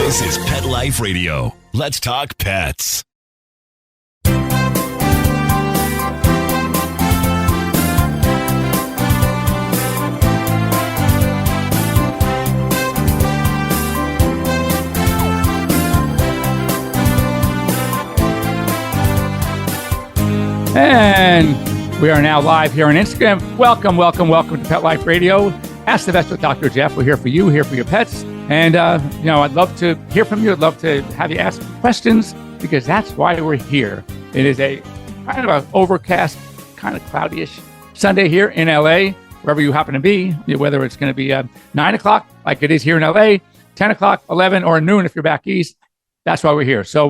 This is Pet Life Radio. Let's talk pets. And we are now live here on Instagram. Welcome to Pet Life Radio. Ask the Vest with Dr. Jeff. We're here for you, here for your pets. And, I'd love to hear from you. I'd love to have you ask questions because that's why we're here. It is a kind of an overcast, kind of cloudy-ish Sunday here in LA, wherever you happen to be, whether it's going to be 9 o'clock like it is here in LA, 10 o'clock, 11, or noon if you're back east. That's why we're here. So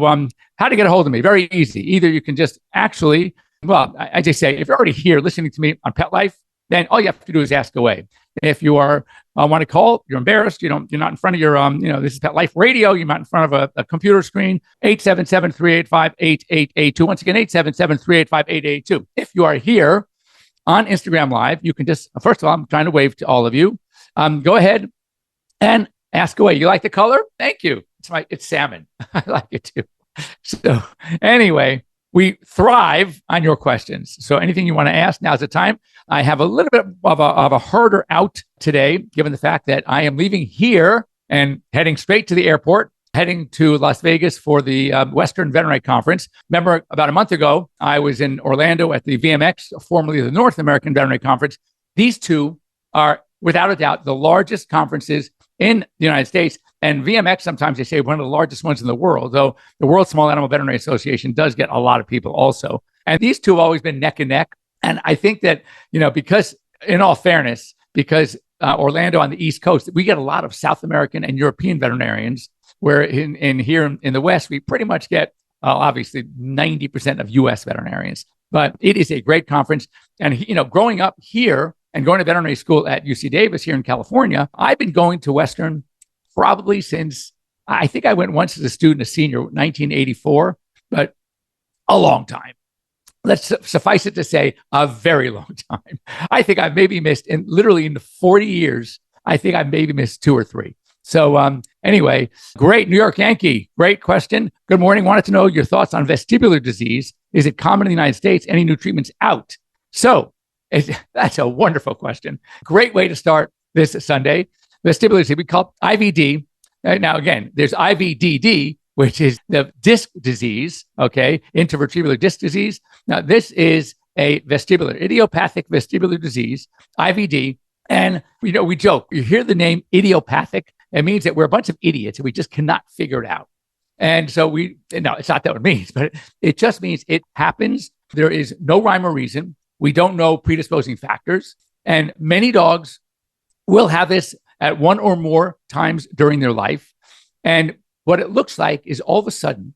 how to get a hold of me? Very easy. Either you can just actually, I just say, if you're already here listening to me on Pet Life, then all you have to do is ask away. If you are want to call, you're embarrassed, you're not in front of your, this is Pet Life Radio, you're not in front of a computer screen, 877-385-8882. Once again, 877-385-8882. If you are here on Instagram Live, you can just, first of all, I'm trying to wave to all of you. Go ahead and ask away. You like the color? Thank you. It's salmon. I like it too. So anyway, we thrive on your questions. So anything you want to ask, now's the time. I have a little bit of a herder out today, given the fact that I am leaving here and heading straight to the airport, heading to Las Vegas for the Western Veterinary Conference. Remember, about a month ago, I was in Orlando at the VMX, formerly the North American Veterinary Conference. These two are, without a doubt, the largest conferences in the United States. And VMX, sometimes they say one of the largest ones in the world, though the World Small Animal Veterinary Association does get a lot of people also. And these two have always been neck and neck. And I think that, because in all fairness, because Orlando on the East Coast, we get a lot of South American and European veterinarians, where in here in the West, we pretty much get, obviously, 90% of U.S. veterinarians. But it is a great conference. And, growing up here and going to veterinary school at UC Davis here in California, I've been going to Western probably since, I think I went once as a student, a senior, 1984, but a long time. Let's suffice it to say, a very long time. I think I've maybe missed, literally in 40 years, I think I've maybe missed 2 or 3. So anyway, great. New York Yankee, great question. Good morning. Wanted to know your thoughts on vestibular disease. Is it common in the United States? Any new treatments out? So that's a wonderful question. Great way to start this Sunday. Vestibular disease, we call it IVD. Now, again, there's IVDD, which is the disc disease, okay, intervertebral disc disease. Now, this is a idiopathic vestibular disease, IVD. And, we joke, you hear the name idiopathic, it means that we're a bunch of idiots and we just cannot figure it out. And so no, it's not that what it means, but it just means it happens. There is no rhyme or reason. We don't know predisposing factors. And many dogs will have this at one or more times during their life. And what it looks like is all of a sudden,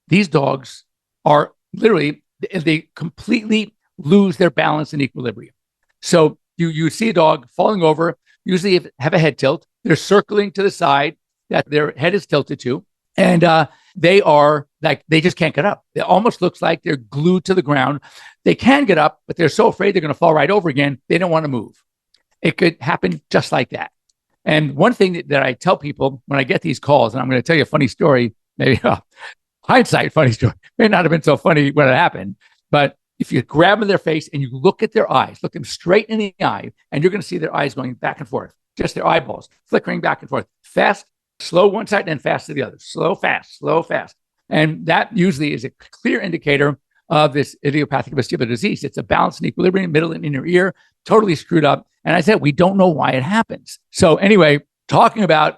these dogs are literally, they completely lose their balance and equilibrium. So you see a dog falling over, usually have a head tilt. They're circling to the side that their head is tilted to. And they are like, they just can't get up. It almost looks like they're glued to the ground. They can get up, but they're so afraid they're going to fall right over again. They don't want to move. It could happen just like that. And one thing that I tell people when I get these calls, and I'm going to tell you a funny story, maybe hindsight funny story, may not have been so funny when it happened, but if you grab them in their face and you look at their eyes, look them straight in the eye, and you're going to see their eyes going back and forth, just their eyeballs flickering back and forth, fast, slow one side, and then fast to the other, slow, fast, slow, fast. And that usually is a clear indicator of this idiopathic vestibular disease. It's a balance and equilibrium, middle and inner ear, totally screwed up. And I said, we don't know why it happens. So anyway, talking about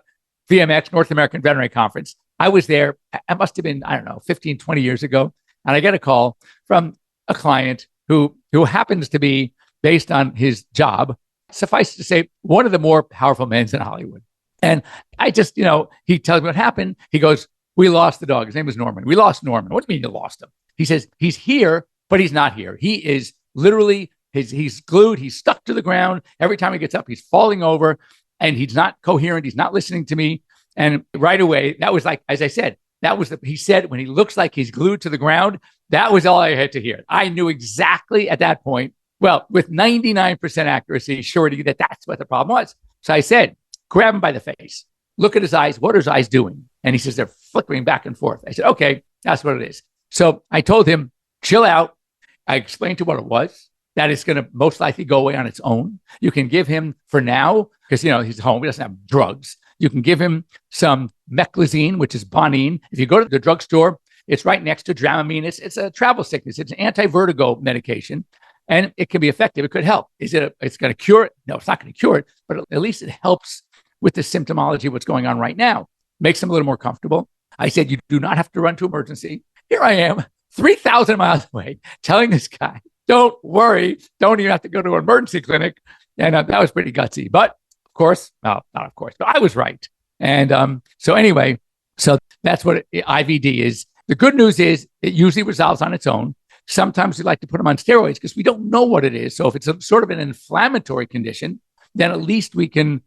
VMX, North American Veterinary Conference, I was there, it must have been, 15, 20 years ago. And I get a call from a client who happens to be, based on his job, suffice to say, one of the more powerful men in Hollywood. And I just, he tells me what happened. He goes, we lost the dog. His name was Norman. We lost Norman. What do you mean you lost him? He says, he's here, but he's not here. He is literally, he's glued. He's stuck to the ground. Every time he gets up, he's falling over and he's not coherent. He's not listening to me. And right away, that was like, as I said, he said, when he looks like he's glued to the ground, that was all I had to hear. I knew exactly at that point, well, with 99% accuracy, surety, that that's what the problem was. So I said, grab him by the face, look at his eyes. What are his eyes doing? And he says, they're flickering back and forth. I said, okay, that's what it is. So I told him, chill out. I explained to him what it was, that it's going to most likely go away on its own. You can give him for now, because, he's home, he doesn't have drugs. You can give him some meclizine, which is Bonine. If you go to the drugstore, it's right next to Dramamine. It's a travel sickness. It's an anti-vertigo medication, and it can be effective. It could help. It's going to cure it? No, it's not going to cure it, but at least it helps with the symptomology of what's going on right now. Makes them a little more comfortable. I said, you do not have to run to emergency. Here I am, 3,000 miles away, telling this guy, don't worry, don't even have to go to an emergency clinic. And that was pretty gutsy. But of course, no, not of course, but I was right. And so anyway, so that's what IVD is. The good news is it usually resolves on its own. Sometimes we like to put them on steroids because we don't know what it is. So if it's a sort of an inflammatory condition, then at least we can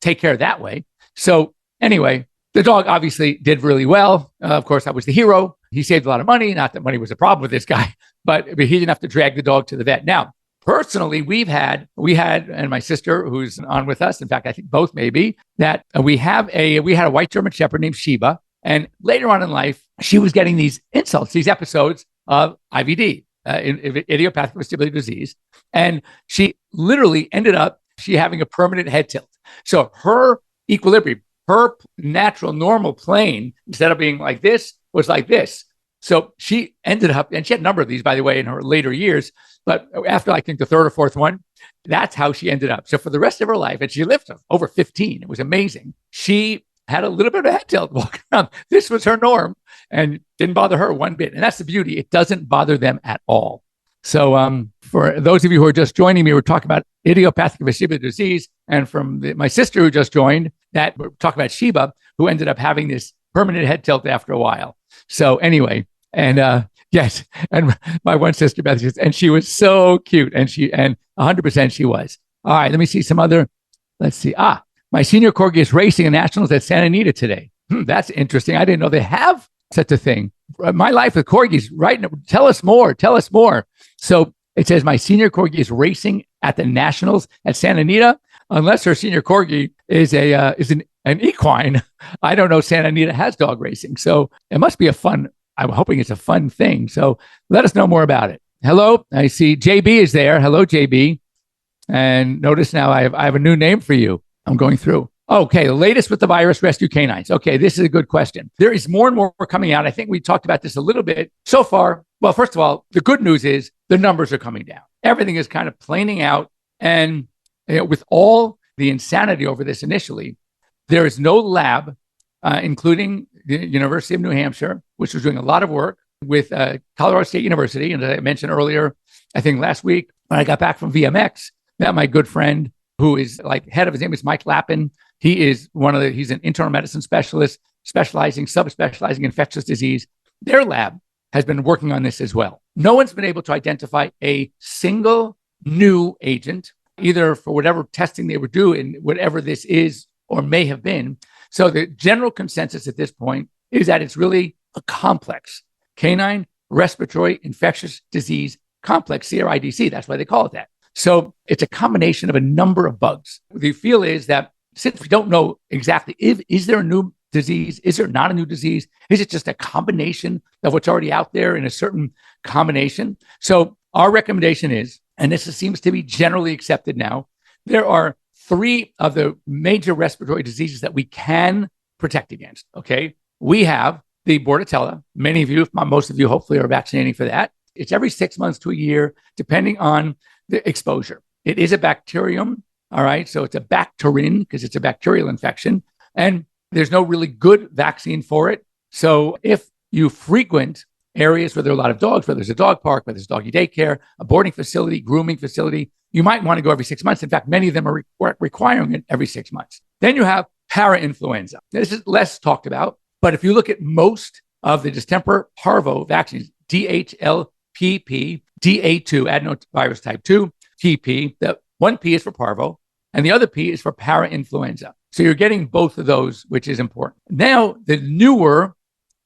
take care of that way. So anyway, the dog obviously did really well. Of course, I was the hero. He saved a lot of money. Not that money was a problem with this guy, but he didn't have to drag the dog to the vet. Now, personally, we had, and my sister who's on with us, in fact, I think both maybe, that we had a white German Shepherd named Sheba. And later on in life, she was getting these insults, these episodes of IVD, idiopathic vestibular disease. And she literally ended up, having a permanent head tilt. So her equilibrium, her natural normal plane, instead of being like this, was like this. So she ended up, and she had a number of these, by the way, in her later years, but after I think the third or fourth one, that's how she ended up. So for the rest of her life, and she lived over 15, it was amazing. She had a little bit of a head tilt walking around. This was her norm and didn't bother her one bit. And that's the beauty. It doesn't bother them at all. So for those of you who are just joining me, we're talking about idiopathic vestibular disease. And from my sister who just joined, that we're talking about Sheba, who ended up having this permanent head tilt after a while. So anyway, and yes, and my one sister, Beth, and she was so cute, and 100% she was. All right, let me see some other, let's see. My senior corgi is racing in nationals at Santa Anita today. That's interesting. I didn't know they have such a thing. My life with corgis, right? Tell us more. So it says my senior corgi is racing at the nationals at Santa Anita. Unless her senior corgi is an equine, I don't know Santa Anita has dog racing. So it must be I'm hoping it's a fun thing. So let us know more about it. Hello, I see JB is there. Hello, JB. And notice now I have a new name for you. I'm going through. Okay, the latest with the virus rescue canines. Okay, this is a good question. There is more and more coming out. I think we talked about this a little bit so far. Well, first of all, the good news is the numbers are coming down. Everything is kind of planing out. And with all the insanity over this initially, there is no lab, including the University of New Hampshire, which was doing a lot of work with Colorado State University. And as I mentioned earlier, I think last week when I got back from VMX, met my good friend who is like head of, his name is Mike Lappin. He is he's an internal medicine specialist, subspecializing infectious disease. Their lab has been working on this as well. No one's been able to identify a single new agent, either for whatever testing they were doing, whatever this is or may have been. So the general consensus at this point is that it's really a complex canine respiratory infectious disease complex, CRIDC. That's why they call it that. So it's a combination of a number of bugs. The feel is that since we don't know exactly is there a new disease, is there not a new disease, is it just a combination of what's already out there in a certain combination? So our recommendation is, and this seems to be generally accepted now, there are 3 of the major respiratory diseases that we can protect against, okay? We have the Bordetella. Many of you, if not most of you, hopefully are vaccinating for that. It's every 6 months to a year, depending on the exposure. It is a bacterium, all right? So it's a bacterin because it's a bacterial infection. And there's no really good vaccine for it. So if you frequent areas where there are a lot of dogs, whether there's a dog park, whether there's doggy daycare, a boarding facility, grooming facility, you might want to go every 6 months. In fact, many of them are requiring it every 6 months. Then you have parainfluenza. This is less talked about, but if you look at most of the distemper parvo vaccines, DHLPP, DA2, adenovirus type 2, TP, the one P is for parvo, and the other P is for parainfluenza. So you're getting both of those, which is important. Now, the newer,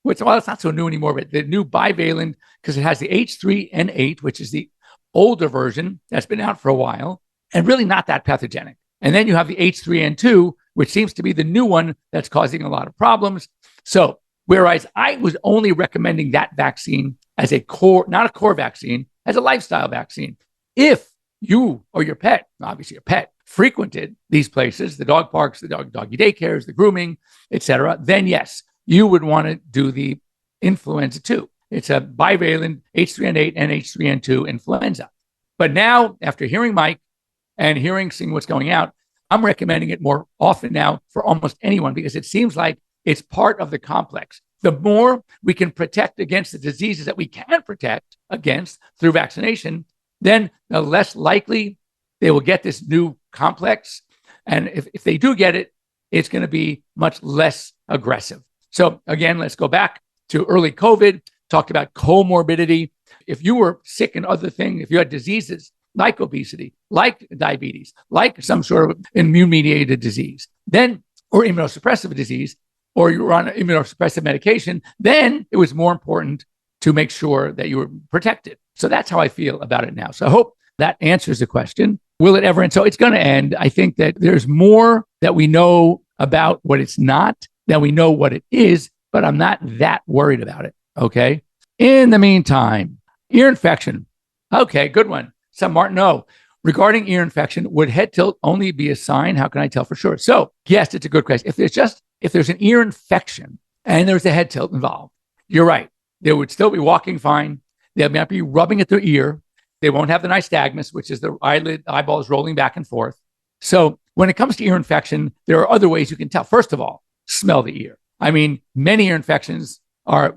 it's not so new anymore, but the new bivalent, because it has the H3N8, which is the older version that's been out for a while, and really not that pathogenic. And then you have the H3N2, which seems to be the new one that's causing a lot of problems. So whereas I was only recommending that vaccine as a core, not a core vaccine, as a lifestyle vaccine. If you or your pet, obviously your pet, frequented these places, the dog parks, the doggy daycares, the grooming, etc., then yes, you would want to do the influenza 2. It's a bivalent H3N8 and H3N2 influenza. But now, after hearing Mike and seeing what's going out, I'm recommending it more often now for almost anyone because it seems like it's part of the complex. The more we can protect against the diseases that we can protect against through vaccination, then the less likely they will get this new complex. And if they do get it, it's going to be much less aggressive. So again, let's go back to early COVID, talked about comorbidity. If you were sick and other things, if you had diseases like obesity, like diabetes, like some sort of immune-mediated disease, then, or immunosuppressive disease, or you were on immunosuppressive medication, then it was more important to make sure that you were protected. So that's how I feel about it now. So I hope that answers the question. Will it ever end? So it's going to end. I think that there's more that we know about what it's not than we know what it is, but I'm not that worried about it. Okay. In the meantime, ear infection. Okay, good one. So Martin, regarding ear infection, would head tilt only be a sign? How can I tell for sure? So yes, it's a good question. If there's an ear infection and there's a head tilt involved, you're right. They would still be walking fine. They might be rubbing at their ear. They won't have the nystagmus, which is the eyeballs rolling back and forth. So when it comes to ear infection, there are other ways you can tell. First of all, smell the ear. I mean, many ear infections are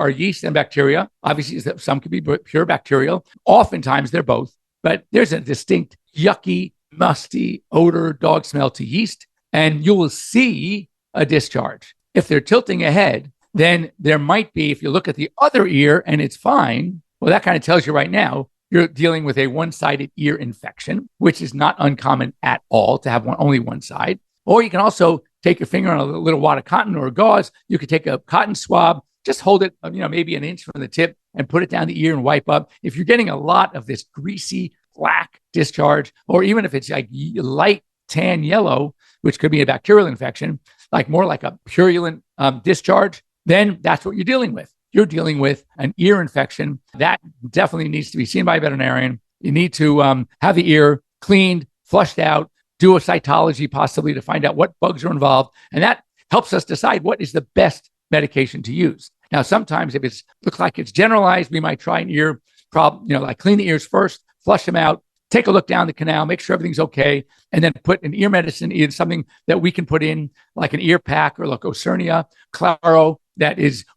yeast and bacteria. Obviously, some could be pure bacterial. Oftentimes, they're both. But there's a distinct yucky, musty odor, dog smell to yeast, and you will see a discharge. If they're tilting ahead, then there might be, if you look at the other ear and it's fine, well, that kind of tells you right now you're dealing with a one-sided ear infection, which is not uncommon at all to have only one side. Or you can also take your finger on a little wad of cotton or a gauze. You could take a cotton swab, just hold it, maybe an inch from the tip and put it down the ear and wipe up. If you're getting a lot of this greasy black discharge, or even if it's like light tan yellow, which could be a bacterial infection, like more like a purulent discharge, then that's what you're dealing with. You're dealing with an ear infection that definitely needs to be seen by a veterinarian. You need to have the ear cleaned, flushed out, do a cytology possibly to find out what bugs are involved. And that helps us decide what is the best medication to use. Now, sometimes if it looks like it's generalized, we might try an ear problem, like clean the ears first, flush them out, take a look down the canal, make sure everything's okay, and then put an ear medicine in, something that we can put in, like an ear pack or like Ocernia, Claro,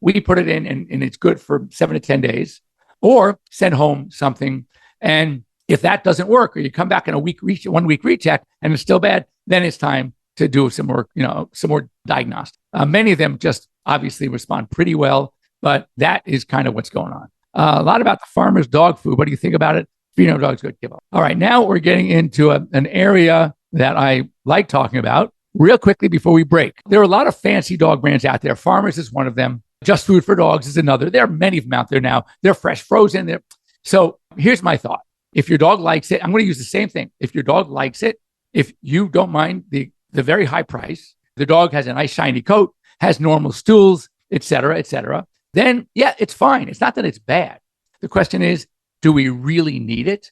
we put it in and it's good for 7 to 10 days, or send home something. And if that doesn't work, or you come back in 1 week recheck and it's still bad, then it's time to do some more diagnostic. Many of them just obviously respond pretty well, but that is kind of what's going on. A lot about the farmer's dog food. What do you think about it? Feeding dogs, good, give up. All right, now we're getting into an area that I like talking about. Real quickly before we break, there are a lot of fancy dog brands out there. Farmers is one of them. Just Food for Dogs is another. There are many of them out there now. They're fresh frozen. So here's my thought. If your dog likes it, I'm going to use the same thing. If your dog likes it, if you don't mind the very high price, the dog has a nice shiny coat, has normal stools, et cetera, then yeah, it's fine. It's not that it's bad. The question is, do we really need it?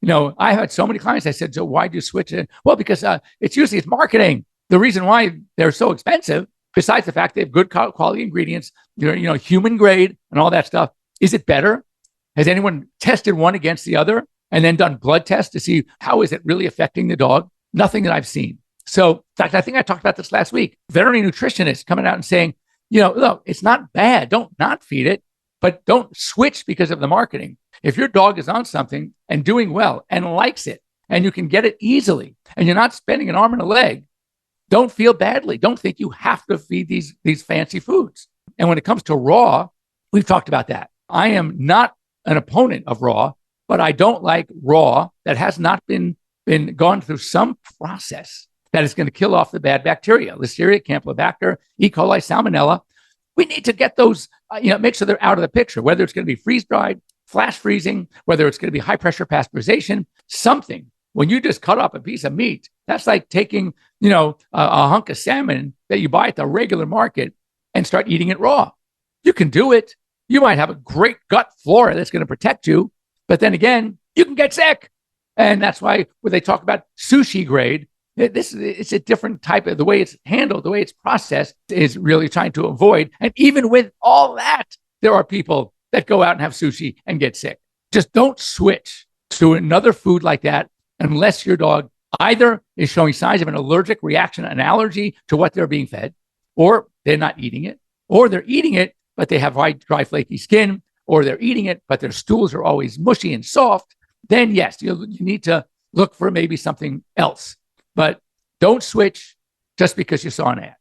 I had so many clients. I said, so why do you switch it? Well, because it's marketing. The reason why they're so expensive, besides the fact they have good quality ingredients, human grade and all that stuff, is it better? Has anyone tested one against the other and then done blood tests to see how is it really affecting the dog? Nothing that I've seen. So, in fact, I think I talked about this last week. Veterinary nutritionists coming out and saying, look, it's not bad. Don't not feed it, but don't switch because of the marketing. If your dog is on something and doing well and likes it, and you can get it easily, and you're not spending an arm and a leg, don't feel badly. Don't think you have to feed these fancy foods. And when it comes to raw, we've talked about that. I am not an opponent of raw, but I don't like raw that has not been gone through some process that is going to kill off the bad bacteria, Listeria, Campylobacter, E. coli, Salmonella. We need to get those, make sure they're out of the picture, whether it's going to be freeze-dried, flash freezing, whether it's going to be high-pressure pasteurization, something when you just cut up a piece of meat, that's like taking, a hunk of salmon that you buy at the regular market and start eating it raw. You can do it. You might have a great gut flora that's going to protect you, but then again, you can get sick. And that's why when they talk about sushi grade, it's a different type of the way it's handled, the way it's processed is really trying to avoid. And even with all that, there are people that go out and have sushi and get sick. Just don't switch to another food like that unless your dog either is showing signs of an allergic reaction, an allergy to what they're being fed, or they're not eating it, or they're eating it, but they have dry, flaky skin, or they're eating it, but their stools are always mushy and soft. Then yes, you need to look for maybe something else. But don't switch just because you saw an ad.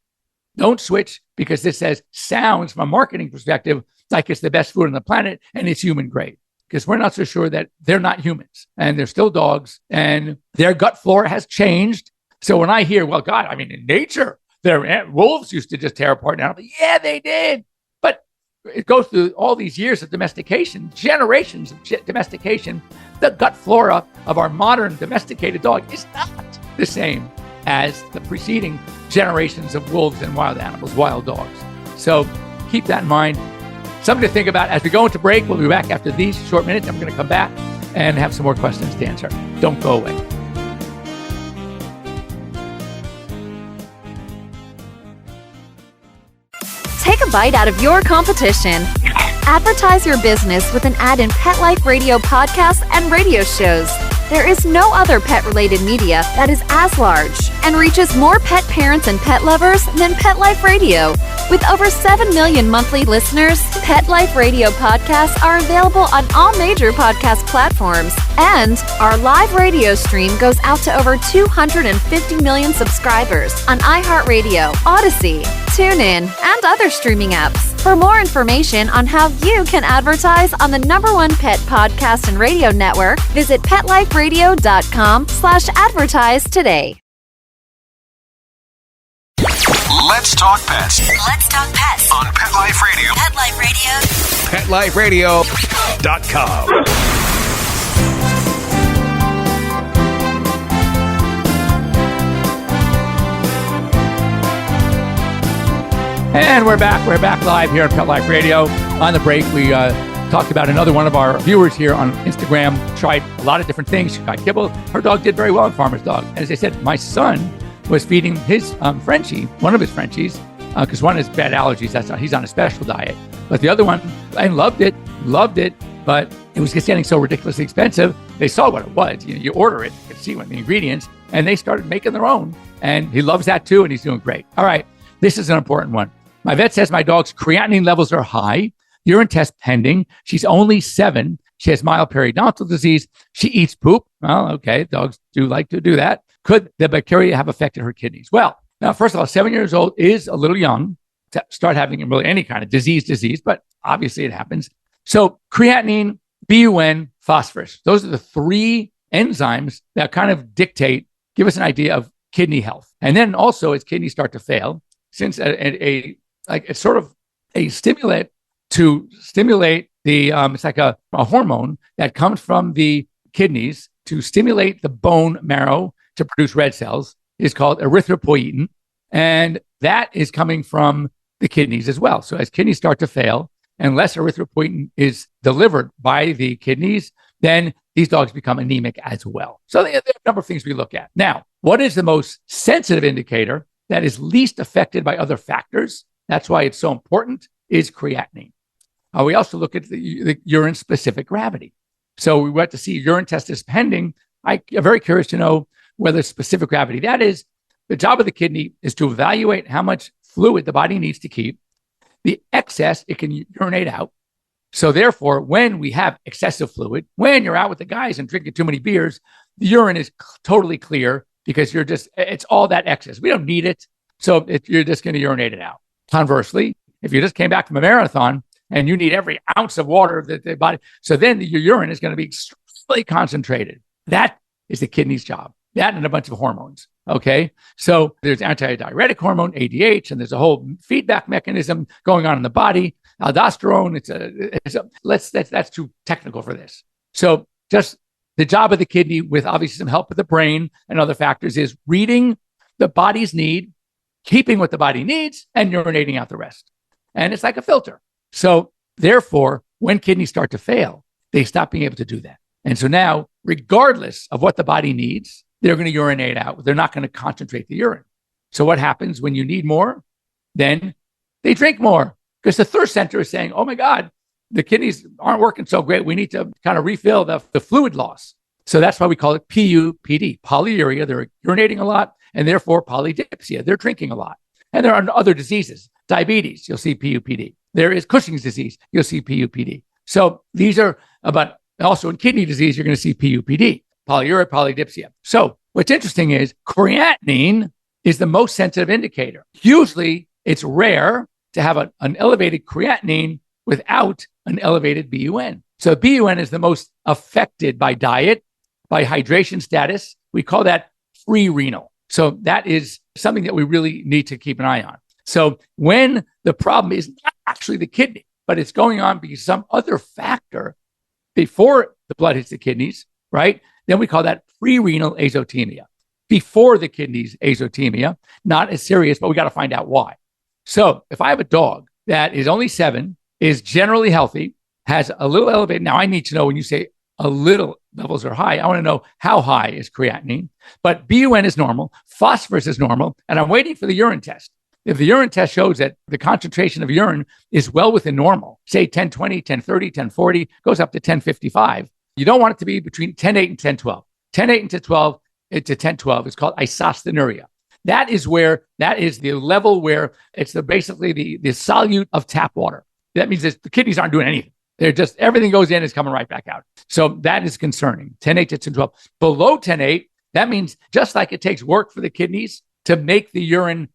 Don't switch because this sounds from a marketing perspective like it's the best food on the planet and it's human grade. Because we're not so sure that they're not humans and they're still dogs and their gut flora has changed. So when I hear, well, God, I mean, in nature, wolves used to just tear apart animals. Yeah, they did. But it goes through all these years of domestication, generations of domestication. The gut flora of our modern domesticated dog is not the same as the preceding generations of wolves and wild animals, wild dogs. So keep that in mind. Something to think about as we go into break. We'll be back after these short minutes. I'm going to come back and have some more questions to answer. Don't go away. Take a bite out of your competition. Advertise your business with an ad in Pet Life Radio podcasts and radio shows. There is no other pet-related media that is as large and reaches more pet parents and pet lovers than Pet Life Radio. With over 7 million monthly listeners, Pet Life Radio podcasts are available on all major podcast platforms, and our live radio stream goes out to over 250 million subscribers on iHeartRadio, Odyssey, TuneIn, and other streaming apps. For more information on how you can advertise on the #1 pet podcast and radio network, visit PetLifeRadio.com/advertise today. Let's talk pets. Let's talk pets On Pet Life Radio. Pet Life Radio. PetLifeRadio.com. And we're back. We're back live here on Pet Life Radio. On the break, we talked about another one of our viewers here on Instagram. Tried a lot of different things. She tried kibble. Her dog did very well in Farmer's Dog. As I said, my son was feeding his Frenchie, one of his Frenchies, because one has bad allergies. He's on a special diet. But the other one, and loved it, but it was just getting so ridiculously expensive. They saw what it was. You order it, you can see what the ingredients, and they started making their own. And he loves that too, and he's doing great. All right, this is an important one. My vet says my dog's creatinine levels are high. Urine test pending. She's only 7. She has mild periodontal disease. She eats poop. Well, okay, dogs do like to do that. Could the bacteria have affected her kidneys? Well, now, first of all, 7 years old is a little young to start having really any kind of disease, but obviously it happens. So creatinine, BUN, phosphorus. Those are the 3 enzymes that kind of give us an idea of kidney health. And then also as kidneys start to fail, since it's sort of a stimulant to stimulate the, it's like a hormone that comes from the kidneys to stimulate the bone marrow to produce red cells, is called erythropoietin. And that is coming from the kidneys as well. So as kidneys start to fail and less erythropoietin is delivered by the kidneys, then these dogs become anemic as well. So there are a number of things we look at. Now, what is the most sensitive indicator that is least affected by other factors? That's why it's so important, is creatinine. We also look at the urine-specific gravity. So we went to see urine test is pending. I'm very curious to know whether specific gravity. That is, the job of the kidney is to evaluate how much fluid the body needs to keep. The excess, it can urinate out. So therefore, when we have excessive fluid, when you're out with the guys and drinking too many beers, the urine is totally clear because it's all that excess. We don't need it. So you're just going to urinate it out. Conversely, if you just came back from a marathon and you need every ounce of water that the body, so then your urine is going to be extremely concentrated. That is the kidney's job. That and a bunch of hormones. Okay. So there's antidiuretic hormone, ADH, and there's a whole feedback mechanism going on in the body. Aldosterone, that's too technical for this. So just the job of the kidney, with obviously some help with the brain and other factors, is reading the body's need, keeping what the body needs, and urinating out the rest. And it's like a filter. So therefore, when kidneys start to fail, they stop being able to do that. And so now, regardless of what the body needs, they're going to urinate out. They're not going to concentrate the urine. So what happens when you need more? Then they drink more, because the thirst center is saying, oh my God, the kidneys aren't working so great. We need to kind of refill the fluid loss. So that's why we call it PUPD, polyuria. They're urinating a lot, and therefore polydipsia. They're drinking a lot. And there are other diseases. Diabetes, you'll see PUPD. There is Cushing's disease, you'll see PUPD. So these are, but also in kidney disease, you're going to see PUPD, polyuria, polydipsia. So what's interesting is creatinine is the most sensitive indicator. Usually it's rare to have an elevated creatinine without an elevated BUN. So BUN is the most affected by diet, by hydration status. We call that free renal. So that is something that we really need to keep an eye on. So when the problem is not actually the kidney, but it's going on because some other factor before the blood hits the kidneys, right? Then we call that pre-renal azotemia. Before the kidneys azotemia, not as serious, but we got to find out why. So if I have a dog that is only 7, is generally healthy, has a little elevated. Now I need to know, when you say a little levels are high, I want to know how high is creatinine, but BUN is normal, phosphorus is normal, and I'm waiting for the urine test. If the urine test shows that the concentration of urine is well within normal, say 1020, 1030, 1040, goes up to 1055, you don't want it to be between 10.8 and 1012. 10.8 and 1012 to 1012 is called isostenuria. That is the level where it's basically the solute of tap water. That means the kidneys aren't doing anything. They're just, everything goes in, is coming right back out. So that is concerning. 10.8 to 1012. Below 10.8, that means just like it takes work for the kidneys to make the urine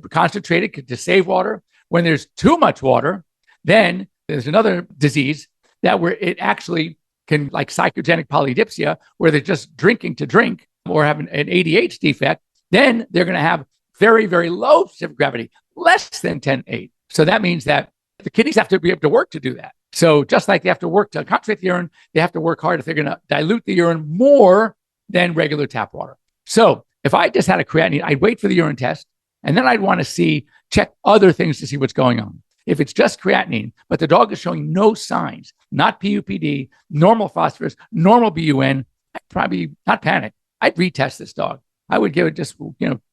concentrated to save water. When there's too much water, then there's another disease where it actually can, like psychogenic polydipsia, where they're just drinking to drink or have an ADH defect. Then they're going to have very, very low specific gravity, less than 10.8. So that means that the kidneys have to be able to work to do that. So just like they have to work to concentrate the urine, they have to work hard if they're going to dilute the urine more than regular tap water. So if I just had a creatinine, I'd wait for the urine test, and then I'd want to check other things to see what's going on. If it's just creatinine, but the dog is showing no signs, not PUPD, normal phosphorus, normal BUN, I'd probably not panic. I'd retest this dog. I would give it just,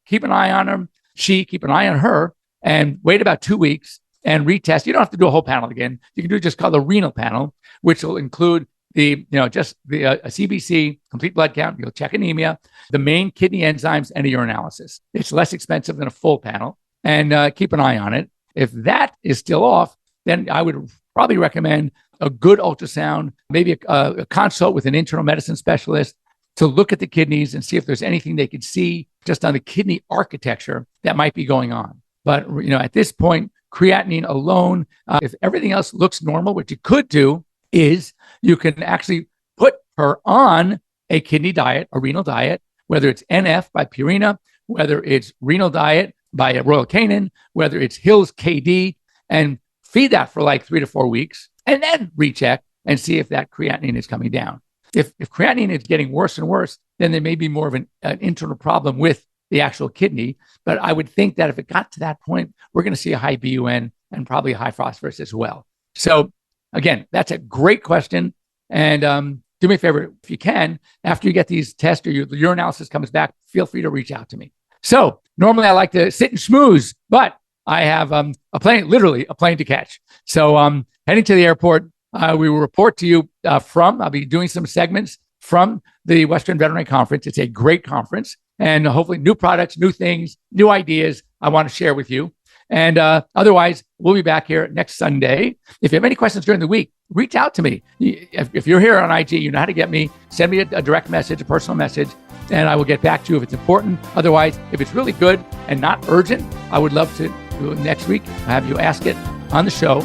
keep an eye on him. Keep an eye on her, and wait about 2 weeks and retest. You don't have to do a whole panel again. You can do just called the renal panel, which will include a CBC, complete blood count. You'll check anemia, the main kidney enzymes, and a urinalysis. It's less expensive than a full panel, and keep an eye on it. If that is still off, then I would probably recommend a good ultrasound, maybe a consult with an internal medicine specialist to look at the kidneys and see if there's anything they could see just on the kidney architecture that might be going on. But, at this point, creatinine alone, if everything else looks normal, what you could do is you can actually put her on a kidney diet, a renal diet, whether it's NF by Purina, whether it's renal diet by Royal Canin, whether it's Hill's KD, and feed that for like 3 to 4 weeks, and then recheck and see if that creatinine is coming down. If creatinine is getting worse and worse, then there may be more of an internal problem with the actual kidney. But I would think that if it got to that point, we're going to see a high BUN and probably a high phosphorus as well. So again, that's a great question. And do me a favor, if you can, after you get these tests or your urinalysis comes back, feel free to reach out to me. So normally I like to sit and schmooze, but I have literally a plane to catch. So heading to the airport, we will report to you I'll be doing some segments from the Western Veterinary Conference. It's a great conference, and hopefully new products, new things, new ideas I want to share with you. And otherwise, we'll be back here next Sunday. If you have any questions during the week, reach out to me. If you're here on IG, you know how to get me. Send me a direct message, a personal message, and I will get back to you if it's important. Otherwise, if it's really good and not urgent, I would love to next week have you ask it on the show.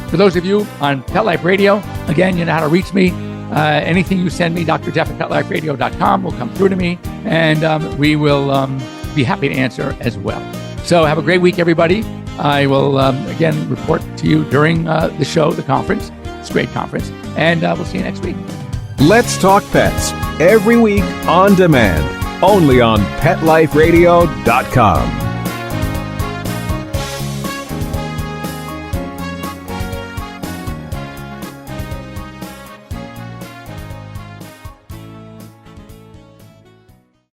For those of you on Pet Life Radio, again, you know how to reach me. Anything you send me, Dr. Jeff at PetLifeRadio.com will come through to me, and we will be happy to answer as well. So have a great week, everybody. I will, again, report to you during the show, the conference. It's a great conference, and we'll see you next week. Let's Talk Pets, every week on demand, only on PetLifeRadio.com.